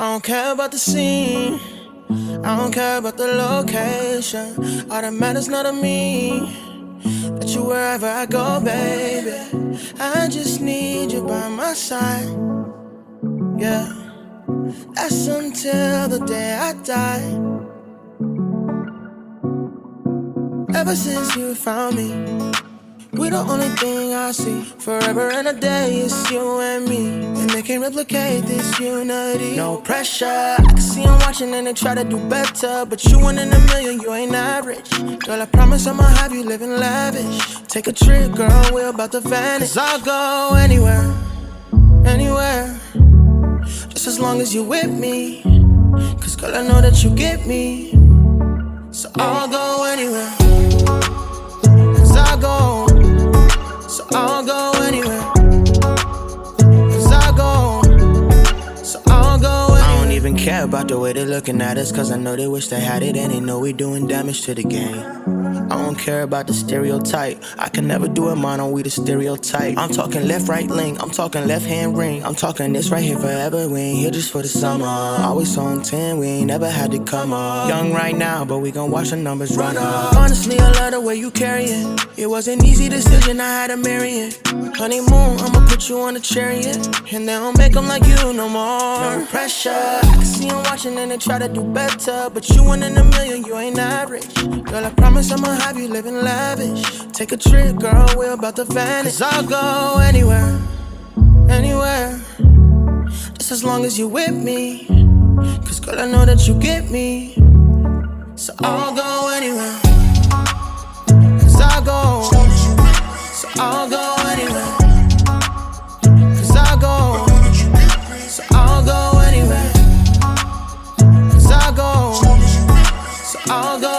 I don't care about the scene, I don't care about the location. All that matters not to me, that you wherever I go, baby. I just need you by my side, yeah. That's until the day I die. Ever since you found me, we the only thing I see. Forever and a day, it's you and me, and they can't replicate this unity. No pressure, I can see them watching and they try to do better, but you one in a million, you ain't average. Girl, I promise I'ma have you living lavish. Take a trip, girl, we're about to vanish. 'Cause I'll go anywhere, anywhere, just as long as you're with me. 'Cause girl, I know that you get me, so I'll go anywhere. 'Cause I'll go, so I'll go anywhere. 'Cause I'll go, so I'll go anywhere. I don't even care about the way they're looking at us, 'cause I know they wish they had it and they know we doing damage to the game. I don't care about the stereotype, I can never do it mono, we the stereotype. I'm talking left, right link, I'm talking left hand ring, I'm talking this right here forever. We ain't here just for the summer, always on 10, we ain't never had to come up. Young right now, but we gon' watch the numbers run up. Honestly, I love the way you carry it. It was an easy decision, I had to marry it. Honeymoon, I'ma put you on a chariot, and they don't make them like you no more. No pressure, I can see them watching and they try to do better, but you one in a million, you ain't average. Girl, I promise I'ma have you living lavish. Take a trip, girl, we're about to vanish. 'Cause I'll go anywhere, anywhere, just as long as you're with me. 'Cause girl, I know that you get me, so I'll go anywhere. 'Cause I'll go, so I'll go anywhere. 'Cause I'll go, so I'll go anywhere. 'Cause I'll go, so I'll go